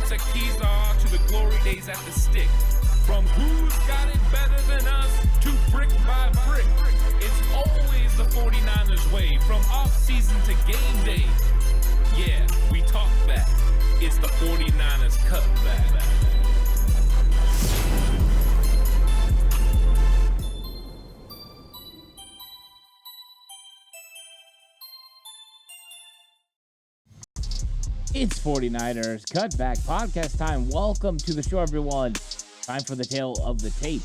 what the keys are to the glory days at the stick. From who's got it better than us to brick by brick. It's always the 49ers way, from off-season to game day. Yeah, we talk back. It's the 49ers Cutback. It's 49ers Cutback Podcast time. Welcome to the show, everyone. Time for the tale of the tape.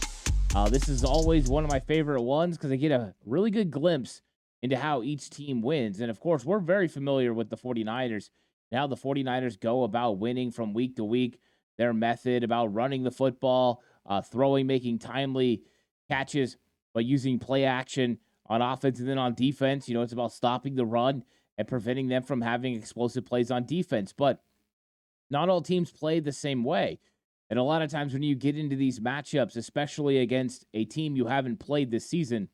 This is always one of my favorite ones because I get a really good glimpse into how each team wins. And, of course, we're very familiar with the 49ers and how the 49ers go about winning from week to week, their method about running the football, throwing, making timely catches, but using play action on offense and then on defense. You know, it's about stopping the run and preventing them from having explosive plays on defense. But not all teams play the same way. And a lot of times when you get into these matchups, especially against a team you haven't played this season,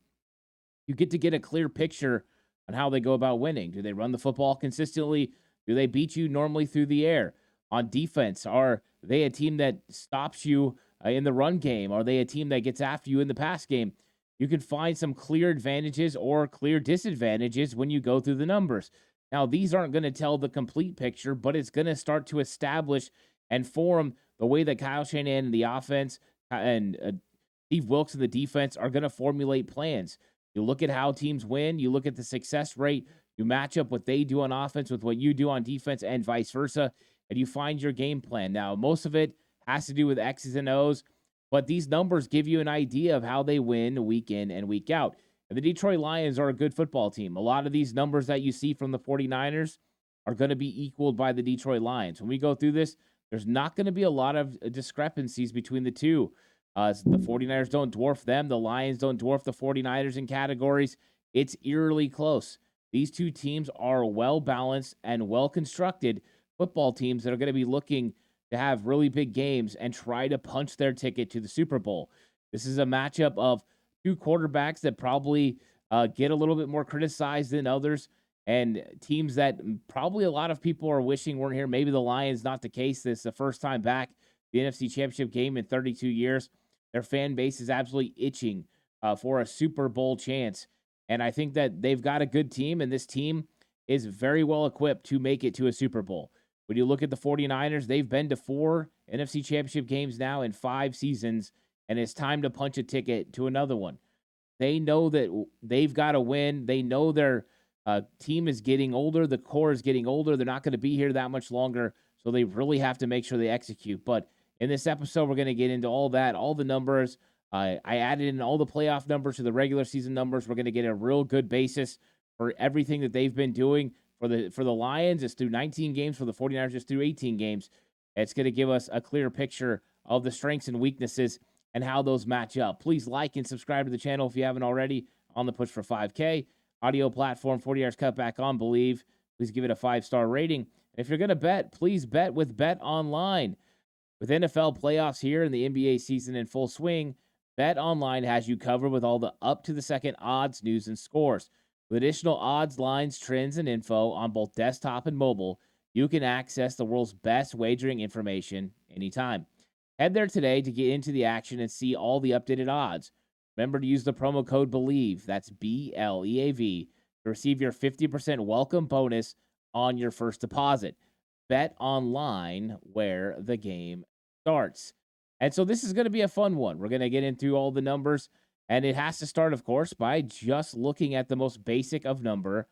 you get to get a clear picture on how they go about winning. Do they run the football consistently? Do they beat you normally through the air? On defense, are they a team that stops you in the run game? Are they a team that gets after you in the pass game? You can find some clear advantages or clear disadvantages when you go through the numbers. Now, these aren't going to tell the complete picture, but it's going to start to establish and form the way that Kyle Shanahan and the offense and Steve Wilkes and the defense are going to formulate plans. You look at how teams win, you look at the success rate, you match up what they do on offense with what you do on defense and vice versa, and you find your game plan. Now, most of it has to do with X's and O's, but these numbers give you an idea of how they win week in and week out. And the Detroit Lions are a good football team. A lot of these numbers that you see from the 49ers are going to be equaled by the Detroit Lions. When we go through this, there's not going to be a lot of discrepancies between the two. The 49ers don't dwarf them. The Lions don't dwarf the 49ers in categories. It's eerily close. These two teams are well-balanced and well-constructed football teams that are going to be looking to have really big games and try to punch their ticket to the Super Bowl. This is a matchup of two quarterbacks that probably get a little bit more criticized than others, and teams that probably a lot of people are wishing weren't here. Maybe the Lions, not the case. This is the first time back the NFC Championship game in 32 years. Their fan base is absolutely itching for a Super Bowl chance, and I think that they've got a good team, and this team is very well equipped to make it to a Super Bowl. When you look at the 49ers, they've been to 4 NFC Championship games now in 5 seasons, and it's time to punch a ticket to another one. They know that they've got to win. They know their team is getting older. The core is getting older. They're not going to be here that much longer, so they really have to make sure they execute. But in this episode, we're going to get into all that, all the numbers. I added in all the playoff numbers to the regular season numbers. We're going to get a real good basis for everything that they've been doing. For the Lions, it's through 19 games. For the 49ers, it's through 18 games. It's going to give us a clear picture of the strengths and weaknesses and how those match up. Please like and subscribe to the channel if you haven't already. On the push for 5K. Audio platform, 49ers Cutback on Believe. Please give it a 5-star rating. And if you're going to bet, please bet with Bet Online. With NFL playoffs here and the NBA season in full swing, Bet Online has you covered with all the up-to-the-second odds, news, and scores. With additional odds, lines, trends, and info on both desktop and mobile, you can access the world's best wagering information anytime. Head there today to get into the action and see all the updated odds. Remember to use the promo code BELIEVE, that's BLEAV, to receive your 50% welcome bonus on your first deposit. Bet Online, where the game starts. And so this is going to be a fun one. We're going to get into all the numbers. And it has to start, of course, by just looking at the most basic of number,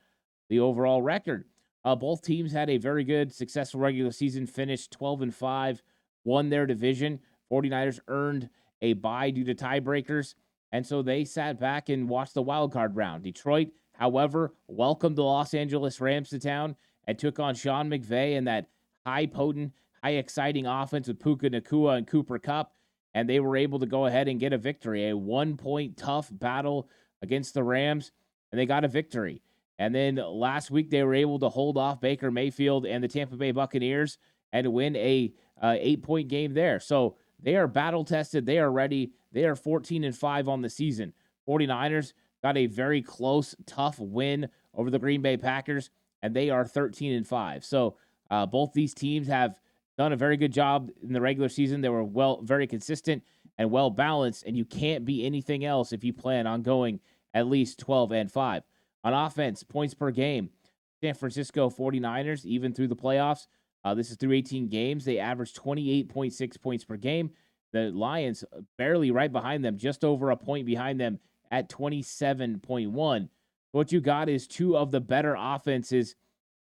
the overall record. Both teams had a very good, successful regular season, finished 12-5, won their division. 49ers earned a bye due to tiebreakers, and so they sat back and watched the wild card round. Detroit, however, welcomed the Los Angeles Rams to town and took on Sean McVay and that high-potent, high-exciting offense with Puka Nacua and Cooper Kupp. And they were able to go ahead and get a victory, a 1-point tough battle against the Rams, and they got a victory. And then last week, they were able to hold off Baker Mayfield and the Tampa Bay Buccaneers and win a 8-point game there. So they are battle-tested. They are ready. They are 14-5 on the season. 49ers got a very close, tough win over the Green Bay Packers, and they are 13-5. So both these teams have done a very good job in the regular season. They were very consistent and well balanced, and you can't be anything else if you plan on going at least 12-5. On offense, points per game, San Francisco 49ers, even through the playoffs, this is through 18 games, they average 28.6 points per game. The Lions barely right behind them, just over a point behind them at 27.1. What you got is two of the better offenses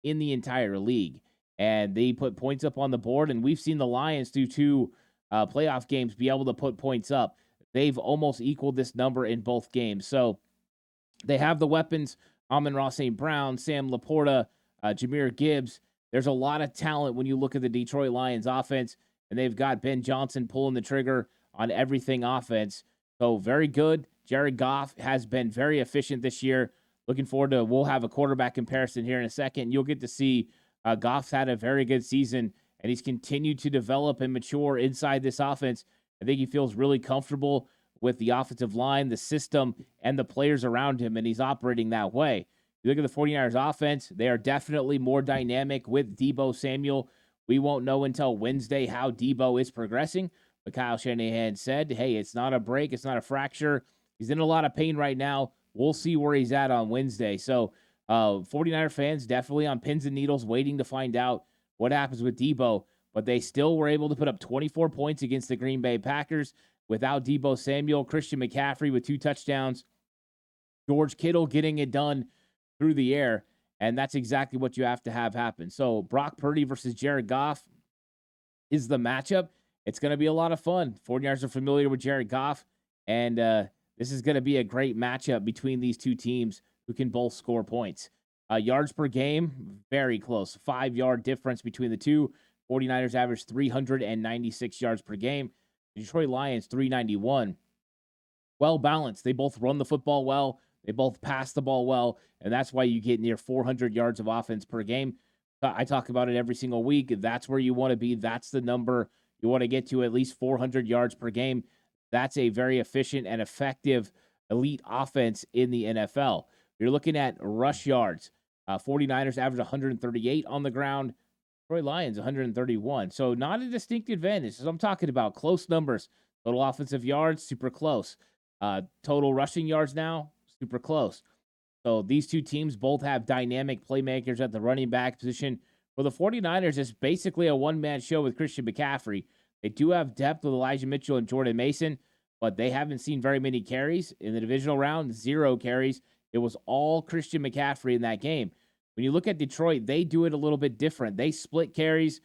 in the entire league, and they put points up on the board, and we've seen the Lions through two playoff games be able to put points up. They've almost equaled this number in both games. So they have the weapons, Amon-Ra St. Brown, Sam Laporta, Jahmyr Gibbs. There's a lot of talent when you look at the Detroit Lions offense, and they've got Ben Johnson pulling the trigger on everything offense. So very good. Jared Goff has been very efficient this year. Looking forward to, we'll have a quarterback comparison here in a second. You'll get to see Goff's had a very good season, and he's continued to develop and mature inside this offense. I think he feels really comfortable with the offensive line, the system, and the players around him, and he's operating that way. You look at the 49ers offense, they are definitely more dynamic with Deebo Samuel. We won't know until Wednesday how Deebo is progressing, but Kyle Shanahan said, hey, it's not a break, it's not a fracture. He's in a lot of pain right now. We'll see where he's at on Wednesday. So 49er fans definitely on pins and needles waiting to find out what happens with Deebo, but they still were able to put up 24 points against the Green Bay Packers without Deebo Samuel. Christian McCaffrey with 2 touchdowns. George Kittle getting it done through the air, and that's exactly what you have to have happen. So Brock Purdy versus Jared Goff is the matchup. It's going to be a lot of fun. 49ers are familiar with Jared Goff, and this is going to be a great matchup between these two teams who can both score points. Yards per game, very close. 5-yard difference between the two. 49ers average 396 yards per game. The Detroit Lions, 391. Well balanced. They both run the football well. They both pass the ball well, and that's why you get near 400 yards of offense per game. I talk about it every single week. That's where you want to be. That's the number you want to get to, at least 400 yards per game. That's a very efficient and effective elite offense in the NFL. You're looking at rush yards. 49ers average 138 on the ground. Detroit Lions 131. So not a distinct advantage. So I'm talking about close numbers. Total offensive yards, super close. Total rushing yards now, super close. So these two teams both have dynamic playmakers at the running back position. For the 49ers, it's basically a one-man show with Christian McCaffrey. They do have depth with Elijah Mitchell and Jordan Mason, but they haven't seen very many carries. In the divisional round, 0 carries. It was all Christian McCaffrey in that game. When you look at Detroit, they do it a little bit different. They split carries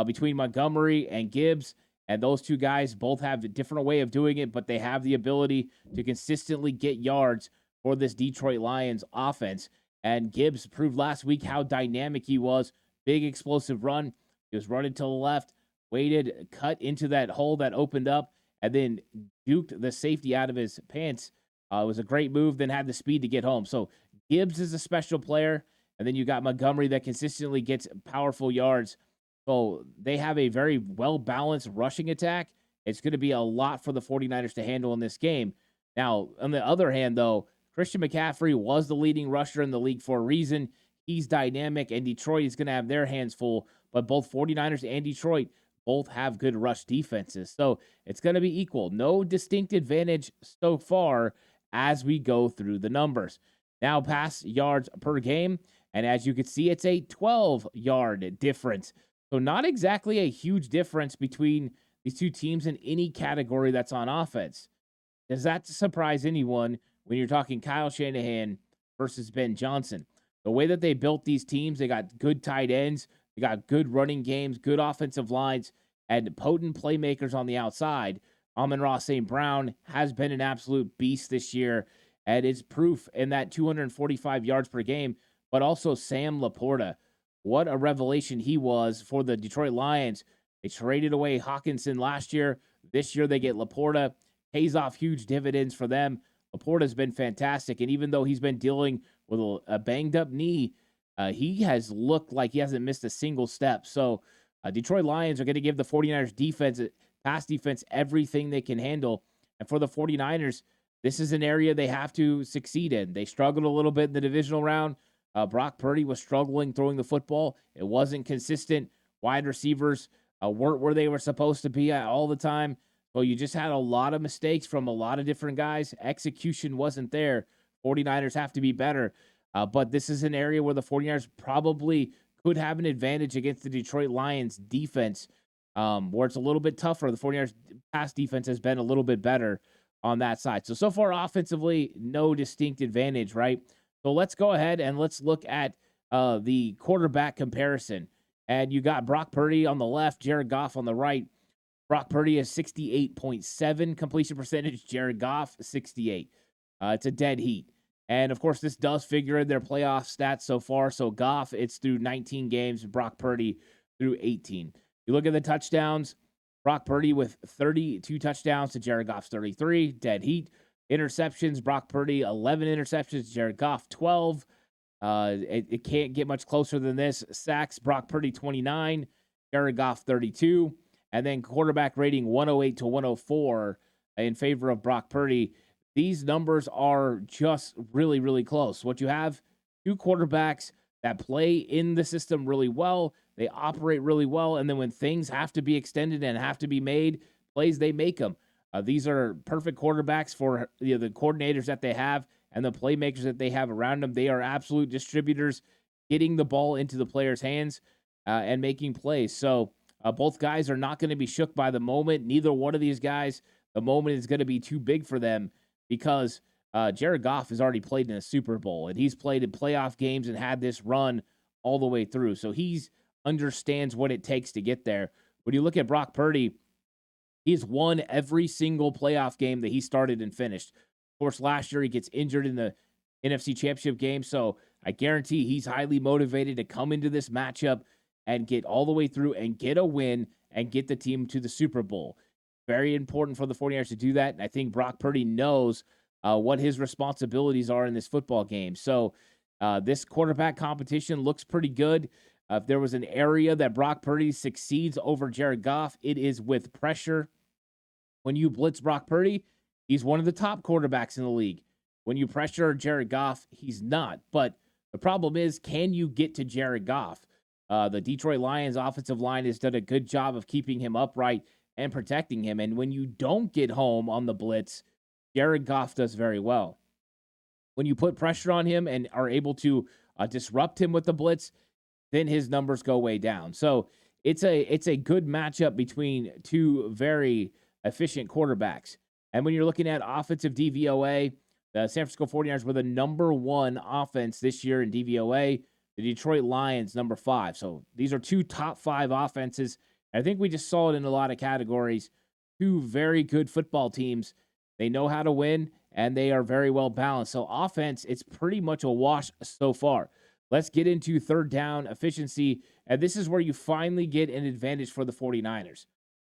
between Montgomery and Gibbs, and those two guys both have a different way of doing it, but they have the ability to consistently get yards for this Detroit Lions offense. And Gibbs proved last week how dynamic he was. Big explosive run. He was running to the left, waited, cut into that hole that opened up, and then duked the safety out of his pants. It was a great move, then had the speed to get home. So Gibbs is a special player, and then you got Montgomery that consistently gets powerful yards. So they have a very well-balanced rushing attack. It's going to be a lot for the 49ers to handle in this game. Now, on the other hand, though, Christian McCaffrey was the leading rusher in the league for a reason. He's dynamic, and Detroit is going to have their hands full. But both 49ers and Detroit both have good rush defenses. So it's going to be equal. No distinct advantage so far as we go through the numbers. Now, pass yards per game. And as you can see, it's a 12-yard difference. So not exactly a huge difference between these two teams in any category that's on offense. Does that surprise anyone when you're talking Kyle Shanahan versus Ben Johnson? The way that they built these teams, they got good tight ends, they got good running games, good offensive lines, and potent playmakers on the outside. Amon-Ra St. Brown has been an absolute beast this year, and it's proof in that 245 yards per game, but also Sam Laporta. What a revelation he was for the Detroit Lions. They traded away Hawkinson last year. This year they get Laporta. Pays off huge dividends for them. Laporta's been fantastic, and even though he's been dealing with a banged-up knee, he has looked like he hasn't missed a single step. So Detroit Lions are going to give the 49ers defense, pass defense, everything they can handle. And for the 49ers, this is an area they have to succeed in. They struggled a little bit in the divisional round. Brock Purdy was struggling throwing the football. It wasn't consistent. Wide receivers weren't where they were supposed to be at all the time. Well, you just had a lot of mistakes from a lot of different guys. Execution wasn't there. 49ers have to be better. But this is an area where the 49ers probably could have an advantage against the Detroit Lions defense, where it's a little bit tougher. The 49ers pass defense has been a little bit better on that side. So far offensively, no distinct advantage, right? So let's go ahead and let's look at the quarterback comparison. And you got Brock Purdy on the left, Jared Goff on the right. Brock Purdy has 68.7 completion percentage, Jared Goff 68. It's a dead heat. And, of course, this does figure in their playoff stats so far. So Goff, it's through 19 games. Brock Purdy through 18. You look at the touchdowns. Brock Purdy with 32 touchdowns to Jared Goff's 33. Dead heat. Interceptions, Brock Purdy, 11 interceptions. Jared Goff, 12. It can't get much closer than this. Sacks, Brock Purdy, 29. Jared Goff, 32. And then quarterback rating, 108 to 104 in favor of Brock Purdy. These numbers are just really, really close. What you have, two quarterbacks that play in the system really well. They operate really well. And then when things have to be extended and have to be made, plays, they make them. These are perfect quarterbacks for the coordinators that they have and the playmakers that they have around them. They are absolute distributors, getting the ball into the players' hands and making plays. So both guys are not going to be shook by the moment. Neither one of these guys, the moment is going to be too big for them because Jared Goff has already played in a Super Bowl and he's played in playoff games and had this run all the way through. So he understands what it takes to get there. When you look at Brock Purdy, he's won every single playoff game that he started and finished. Of course, last year he gets injured in the NFC Championship game, so I guarantee he's highly motivated to come into this matchup and get all the way through and get a win and get the team to the Super Bowl. Very important for the 49ers to do that, and I think Brock Purdy knows what his responsibilities are in this football game. So this quarterback competition looks pretty good. If there was an area that Brock Purdy succeeds over Jared Goff, it is with pressure. When you blitz Brock Purdy, he's one of the top quarterbacks in the league. When you pressure Jared Goff, he's not. But the problem is, can you get to Jared Goff? The Detroit Lions offensive line has done a good job of keeping him upright and protecting him. And when you don't get home on the blitz, Jared Goff does very well. When you put pressure on him and are able to disrupt him with the blitz, then his numbers go way down. So it's a good matchup between two very efficient quarterbacks. And when you're looking at offensive DVOA, the San Francisco 49ers were the number one offense this year in DVOA. The Detroit Lions, number 5. So these are two top 5 offenses. I think we just saw it in a lot of categories. Two very good football teams. They know how to win, and they are very well balanced. So offense, it's pretty much a wash so far. Let's get into third down efficiency, and this is where you finally get an advantage for the 49ers.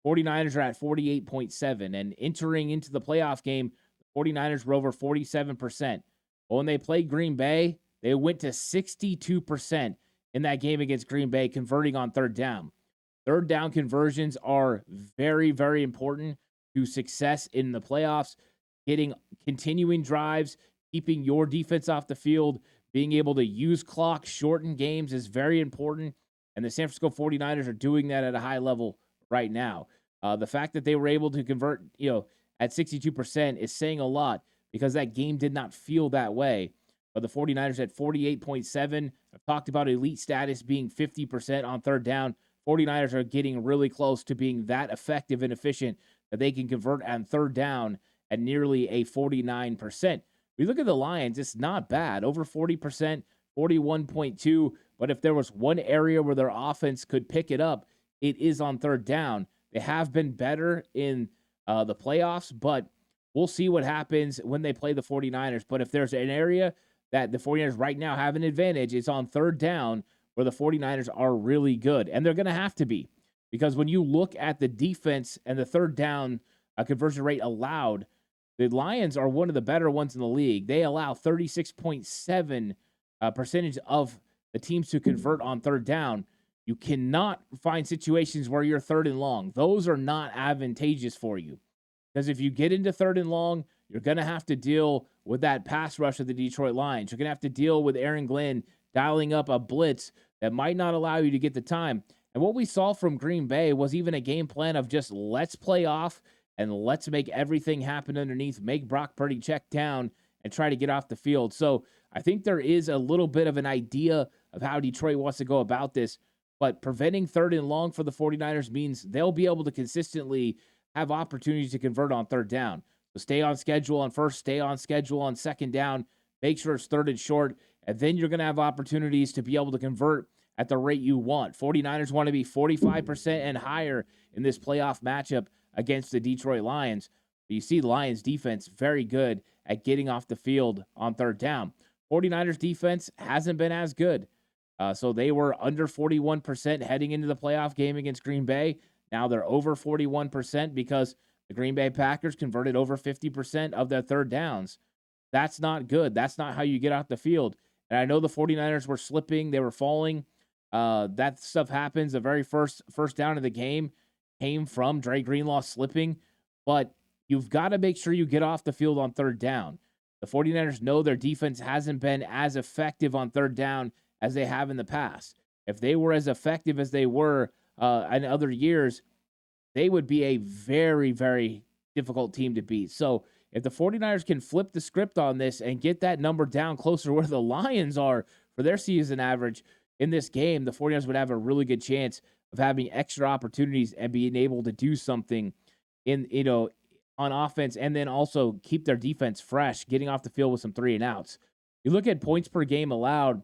49ers are at 48.7, and entering into the playoff game, the 49ers were over 47%. But when they played Green Bay, they went to 62% in that game against Green Bay, converting on third down. Third down conversions are very, very important to success in the playoffs. Getting continuing drives, keeping your defense off the field, being able to use clock, shorten games is very important. And the San Francisco 49ers are doing that at a high level right now. The fact that they were able to convert, at 62% is saying a lot because that game did not feel that way. But the 49ers at 48.7, I've talked about elite status being 50% on third down. 49ers are getting really close to being that effective and efficient that they can convert on third down at nearly a 49%. We look at the Lions, it's not bad. Over 40%, 41.2. But if there was one area where their offense could pick it up, it is on third down. They have been better in the playoffs, but we'll see what happens when they play the 49ers. But if there's an area that the 49ers right now have an advantage, it's on third down where the 49ers are really good. And they're going to have to be. Because when you look at the defense and the third down conversion rate allowed, the Lions are one of the better ones in the league. They allow 36.7 percentage of the teams to convert on third down. You cannot find situations where you're third and long. Those are not advantageous for you. Because if you get into third and long, you're going to have to deal with that pass rush of the Detroit Lions. You're going to have to deal with Aaron Glenn dialing up a blitz that might not allow you to get the time. And what we saw from Green Bay was even a game plan of just let's play off and let's make everything happen underneath, make Brock Purdy check down and try to get off the field. So I think there is a little bit of an idea of how Detroit wants to go about this, but preventing 3rd and long for the 49ers means they'll be able to consistently have opportunities to convert on 3rd down. So stay on schedule on 1st, stay on schedule on 2nd down, make sure it's 3rd and short, and then you're going to have opportunities to be able to convert at the rate you want. 49ers want to be 45% and higher in this playoff matchup against the Detroit Lions. But you see the Lions defense very good at getting off the field on 3rd down. 49ers defense hasn't been as good. So they were under 41% heading into the playoff game against Green Bay. Now they're over 41% because the Green Bay Packers converted over 50% of their 3rd downs. That's not good. That's not how you get off the field. And I know the 49ers were slipping. They were falling. That stuff happens. The very first down of the game came from Dre Greenlaw slipping. But you've got to make sure you get off the field on 3rd down. The 49ers know their defense hasn't been as effective on 3rd down as they have in the past. If they were as effective as they were in other years, they would be a very, very difficult team to beat. So if the 49ers can flip the script on this and get that number down closer to where the Lions are for their season average in this game, the 49ers would have a really good chance of having extra opportunities and being able to do something on offense, and then also keep their defense fresh, getting off the field with some 3 and outs. You look at points per game allowed,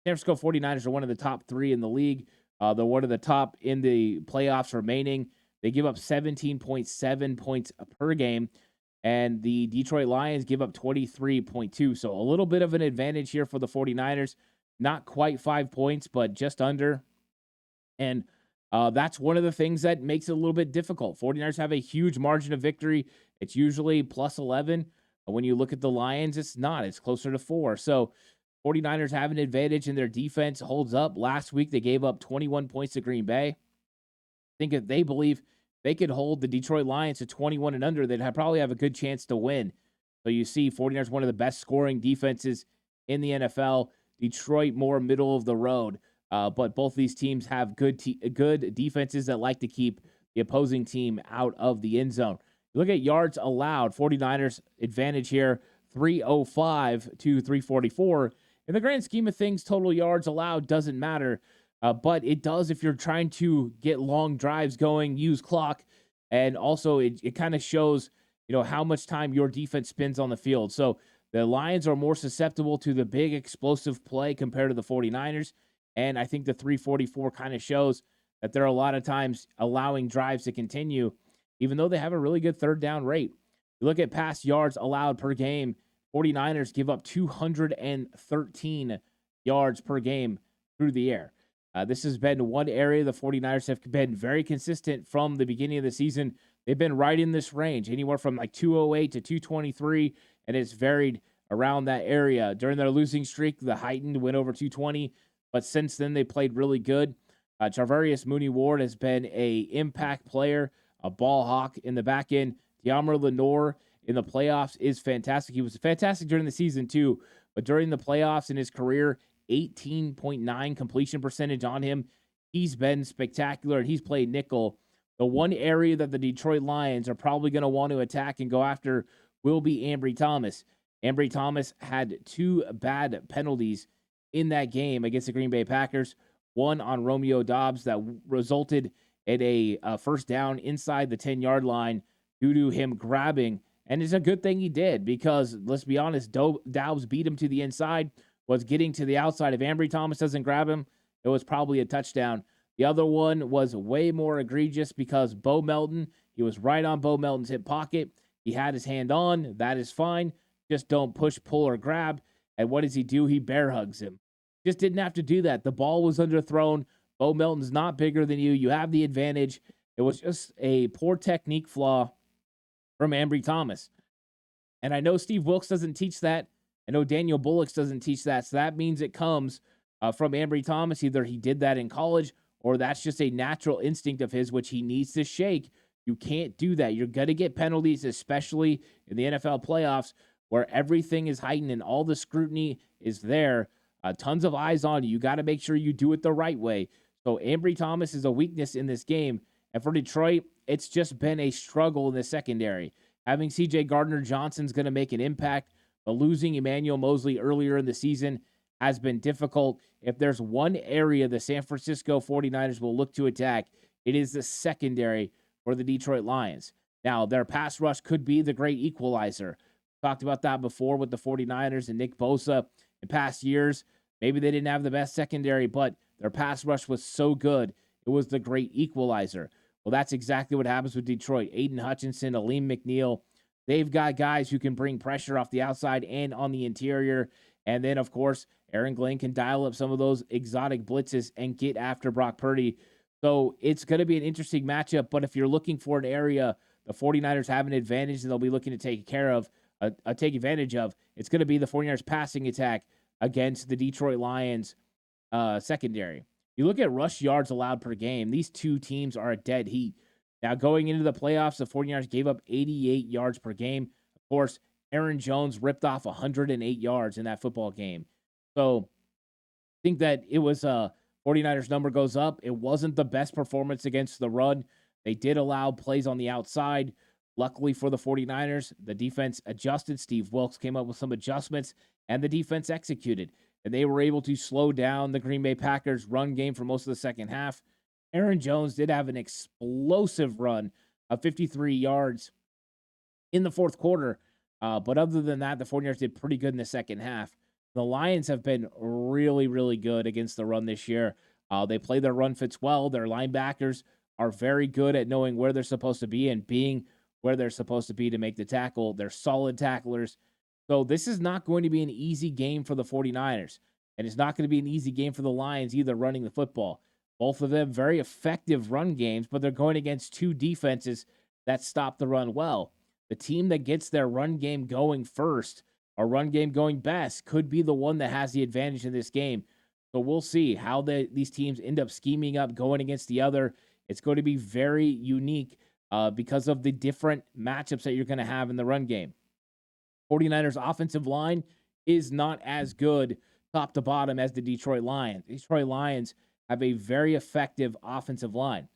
San Francisco 49ers are one of the top 3 in the league. They're one of the top in the playoffs remaining. They give up 17.7 points per game, and the Detroit Lions give up 23.2. So a little bit of an advantage here for the 49ers. Not quite 5 points, but just under. And that's one of the things that makes it a little bit difficult. 49ers have a huge margin of victory. It's usually plus 11. When you look at the Lions, it's not. It's closer to 4. So 49ers have an advantage, and their defense holds up. Last week, they gave up 21 points to Green Bay. I think if they believe they could hold the Detroit Lions to 21 and under, they'd probably have a good chance to win. So you see 49ers, one of the best scoring defenses in the NFL. Detroit, more middle of the road. But both these teams have good defenses that like to keep the opposing team out of the end zone. You look at yards allowed, 49ers advantage here, 305 to 344. In the grand scheme of things, total yards allowed doesn't matter, but it does if you're trying to get long drives going, use clock, and also it kind of shows how much time your defense spends on the field. So the Lions are more susceptible to the big explosive play compared to the 49ers. And I think the 344 kind of shows that they're a lot of times allowing drives to continue, even though they have a really good 3rd down rate. You look at pass yards allowed per game, 49ers give up 213 yards per game through the air. This has been one area the 49ers have been very consistent from the beginning of the season. They've been right in this range, anywhere from like 208 to 223, and it's varied around that area. During their losing streak, the heightened went over 220. But since then, they played really good. Charvarius Mooney-Ward has been an impact player, a ball hawk in the back end. De'Amar Lenore in the playoffs is fantastic. He was fantastic during the season, too. But during the playoffs in his career, 18.9 completion percentage on him. He's been spectacular, and he's played nickel. The one area that the Detroit Lions are probably going to want to attack and go after will be Ambry Thomas. Ambry Thomas had 2 bad penalties in that game against the Green Bay Packers, one on Romeo Doubs that resulted in a 1st down inside the 10-yard line due to him grabbing. And it's a good thing he did because, let's be honest, Doubs beat him to the inside, was getting to the outside. If Ambry Thomas doesn't grab him, it was probably a touchdown. The other one was way more egregious because Bo Melton, he was right on Bo Melton's hip pocket. He had his hand on. That is fine. Just don't push, pull, or grab. And what does he do? He bear hugs him. Just didn't have to do that. The ball was underthrown. Bo Melton's not bigger than you. You have the advantage. It was just a poor technique flaw from Ambry Thomas. And I know Steve Wilkes doesn't teach that. I know Daniel Bullocks doesn't teach that. So that means it comes from Ambry Thomas. Either he did that in college or that's just a natural instinct of his, which he needs to shake. You can't do that. You're going to get penalties, especially in the NFL playoffs where everything is heightened and all the scrutiny is there. Tons of eyes on you. You got to make sure you do it the right way. So Ambry Thomas is a weakness in this game. And for Detroit, it's just been a struggle in the secondary. Having CJ Gardner-Johnson's going to make an impact, but losing Emmanuel Mosley earlier in the season has been difficult. If there's one area the San Francisco 49ers will look to attack, it is the secondary for the Detroit Lions. Now, their pass rush could be the great equalizer. Talked about that before with the 49ers and Nick Bosa in past years. Maybe they didn't have the best secondary, but their pass rush was so good, it was the great equalizer. Well, that's exactly what happens with Detroit. Aiden Hutchinson, Aleem McNeil, they've got guys who can bring pressure off the outside and on the interior. And then, of course, Aaron Glenn can dial up some of those exotic blitzes and get after Brock Purdy. So it's going to be an interesting matchup. But if you're looking for an area the 49ers have an advantage that they'll be looking to take advantage of, it's going to be the 49ers passing attack against the Detroit Lions secondary. You look at rush yards allowed per game, these two teams are a dead heat. Now, going into the playoffs, the 49ers gave up 88 yards per game. Of course, Aaron Jones ripped off 108 yards in that football game. So I think that it was 49ers number goes up. It wasn't the best performance against the run. They did allow plays on the outside. Luckily for the 49ers, the defense adjusted. Steve Wilks came up with some adjustments, and the defense executed. And they were able to slow down the Green Bay Packers' run game for most of the second half. Aaron Jones did have an explosive run of 53 yards in the fourth quarter. But other than that, the 49ers did pretty good in the second half. The Lions have been really, really good against the run this year. They play their run fits well. Their linebackers are very good at knowing where they're supposed to be and being where they're supposed to be to make the tackle. They're solid tacklers. So this is not going to be an easy game for the 49ers. And it's not going to be an easy game for the Lions either running the football. Both of them very effective run games, but they're going against two defenses that stop the run well. The team that gets their run game going first, or run game going best, could be the one that has the advantage in this game. So we'll see how these teams end up scheming up going against the other. It's going to be very unique because of the different matchups that you're going to have in the run game. 49ers offensive line is not as good top to bottom as the Detroit Lions. Detroit Lions have a very effective offensive line.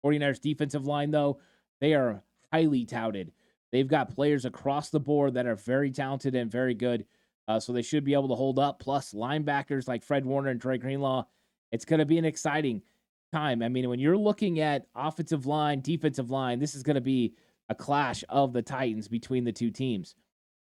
49ers defensive line, though, they are highly touted. They've got players across the board that are very talented and very good, so they should be able to hold up. Plus, linebackers like Fred Warner and Dre Greenlaw, it's going to be an exciting time. I mean, when you're looking at offensive line, defensive line, this is going to be a clash of the Titans between the two teams.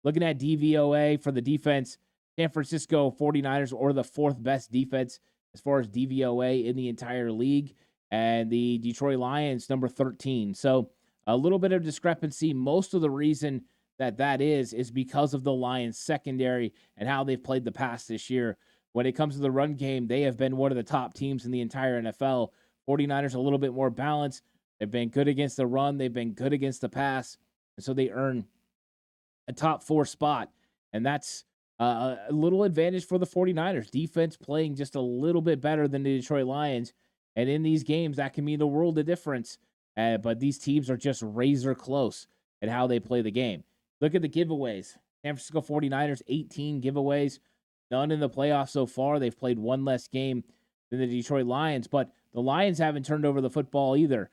Looking at DVOA for the defense, San Francisco 49ers are the fourth best defense as far as DVOA in the entire league, and the Detroit Lions, number 13. So a little bit of discrepancy. Most of the reason that is because of the Lions secondary and how they've played the pass this year. When it comes to the run game, they have been one of the top teams in the entire NFL. 49ers a little bit more balanced. They've been good against the run. They've been good against the pass. And so they earn a top 4 spot. And that's a little advantage for the 49ers. Defense playing just a little bit better than the Detroit Lions. And in these games, that can mean the world of difference. But these teams are just razor close at how they play the game. Look at the giveaways. San Francisco 49ers, 18 giveaways. None in the playoffs so far. They've played one less game than the Detroit Lions. But the Lions haven't turned over the football either.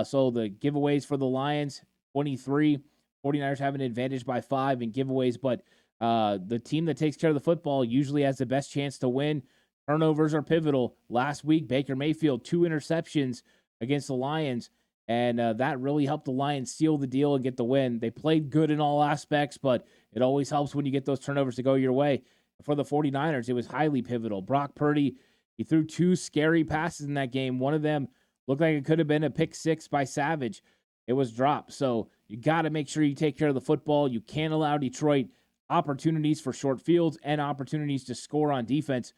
So the giveaways for the Lions, 23. 49ers have an advantage by 5 in giveaways. But the team that takes care of the football usually has the best chance to win. Turnovers are pivotal. Last week, Baker Mayfield, 2 interceptions against the Lions. And that really helped the Lions seal the deal and get the win. They played good in all aspects, but it always helps when you get those turnovers to go your way. For the 49ers, it was highly pivotal. Brock Purdy, he threw 2 scary passes in that game. One of them looked like it could have been a pick 6 by Savage. It was dropped. So you got to make sure you take care of the football. You can't allow Detroit opportunities for short fields and opportunities to score on defense.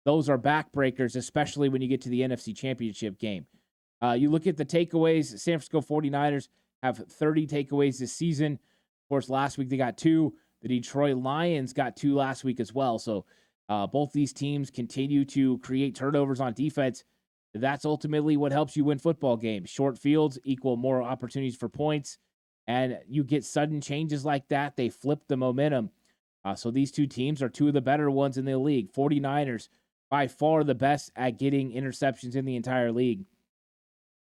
Those are backbreakers, especially when you get to the NFC Championship game. You look at the takeaways. San Francisco 49ers have 30 takeaways this season. Of course, last week they got 2. The Detroit Lions got 2 last week as well. So both these teams continue to create turnovers on defense. That's ultimately what helps you win football games. Short fields equal more opportunities for points. And you get sudden changes like that. They flip the momentum. So these two teams are 2 of the better ones in the league. 49ers by far the best at getting interceptions in the entire league.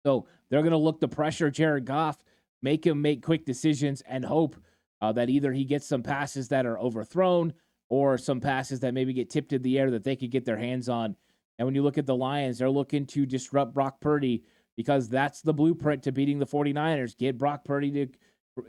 So they're going to look to pressure Jared Goff, make him make quick decisions, and hope that either he gets some passes that are overthrown or some passes that maybe get tipped in the air that they could get their hands on. And when you look at the Lions, they're looking to disrupt Brock Purdy because that's the blueprint to beating the 49ers. Get Brock Purdy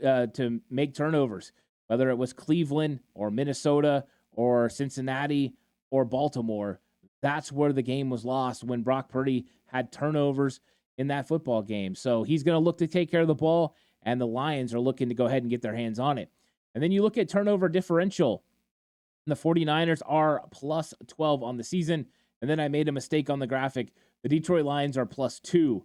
to make turnovers, whether it was Cleveland or Minnesota or Cincinnati or Baltimore. That's where the game was lost, when Brock Purdy had turnovers in that football game. So he's going to look to take care of the ball, and the Lions are looking to go ahead and get their hands on it. And then you look at turnover differential. The 49ers are plus 12 on the season. And then I made a mistake on the graphic. The Detroit Lions are plus 2.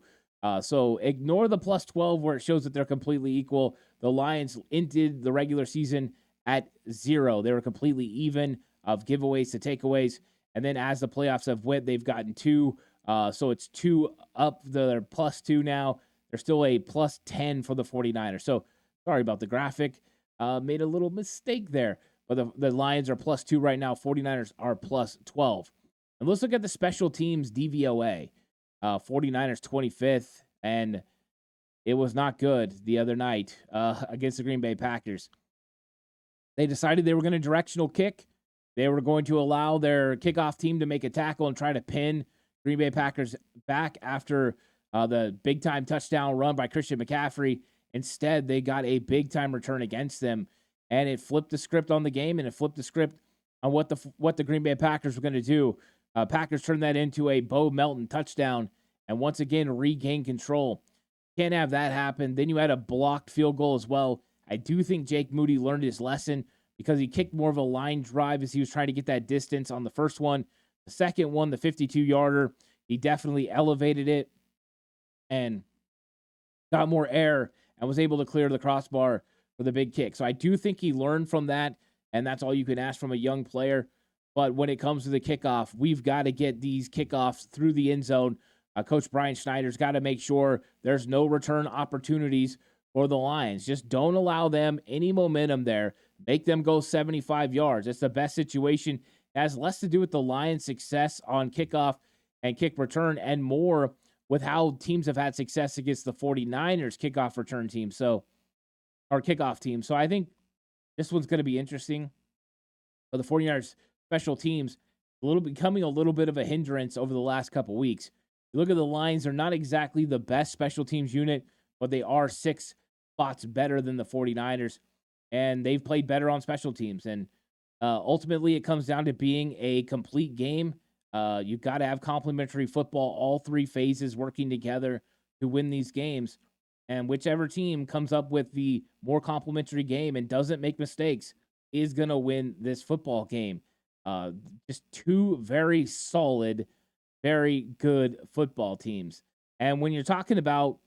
So ignore the plus 12 where it shows that they're completely equal. The Lions ended the regular season at 0. They were completely even of giveaways to takeaways. And then as the playoffs have went, they've gotten 2. So it's 2 up. They're plus 2 now. They're still a plus 10 for the 49ers. So sorry about the graphic. Made a little mistake there. But the Lions are plus 2 right now. 49ers are plus 12. And let's look at the special teams DVOA. 49ers 25th, and it was not good the other night against the Green Bay Packers. They decided they were going to directional kick. They were going to allow their kickoff team to make a tackle and try to pin Green Bay Packers back after the big-time touchdown run by Christian McCaffrey. Instead, they got a big-time return against them, and it flipped the script on the game, and it flipped the script on what the Green Bay Packers were going to do. Packers turned that into a Bo Melton touchdown and once again regained control. Can't have that happen. Then you had a blocked field goal as well. I do think Jake Moody learned his lesson because he kicked more of a line drive as he was trying to get that distance on the first one. The second one, the 52-yarder, he definitely elevated it and got more air and was able to clear the crossbar for the big kick. So I do think he learned from that, and that's all you can ask from a young player. But when it comes to the kickoff, we've got to get these kickoffs through the end zone. Coach Brian Schneider's got to make sure there's no return opportunities for the Lions. Just don't allow them any momentum there. Make them go 75 yards. It's the best situation. It has less to do with the Lions' success on kickoff and kick return and more with how teams have had success against the 49ers kickoff return team. Or kickoff team. So I think this one's going to be interesting. For the 49ers special teams, becoming a little bit of a hindrance over the last couple weeks. You look at the Lions, they're not exactly the best special teams unit, but they are 6 spots better than the 49ers, and they've played better on special teams. And ultimately, it comes down to being a complete game. You've got to have complementary football, all 3 phases working together to win these games. And whichever team comes up with the more complementary game and doesn't make mistakes is going to win this football game. Just 2 very solid, very good football teams. And when you're talking about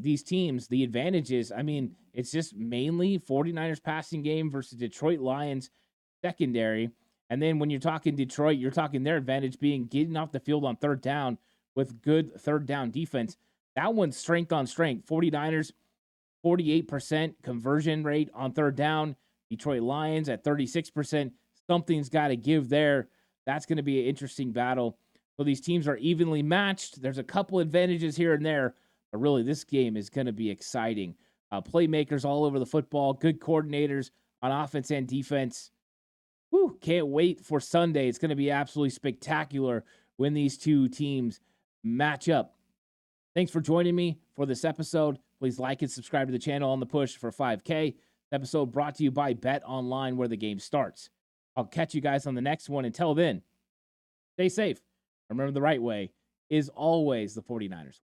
these teams, the advantages, I mean, it's just mainly 49ers passing game versus Detroit Lions secondary. And then when you're talking Detroit, you're talking their advantage being getting off the field on third down with good third down defense. That one's strength on strength. 49ers, 48% conversion rate on third down. Detroit Lions at 36%. Something's got to give there. That's going to be an interesting battle. So these teams are evenly matched. There's a couple advantages here and there, but really this game is going to be exciting. Playmakers all over the football, good coordinators on offense and defense. Whew, can't wait for Sunday. It's going to be absolutely spectacular when these 2 teams match up. Thanks for joining me for this episode. Please like and subscribe to the channel on the push for 5K. This episode brought to you by Bet Online, where the game starts. I'll catch you guys on the next one. Until then, stay safe. Remember, the right way is always the 49ers.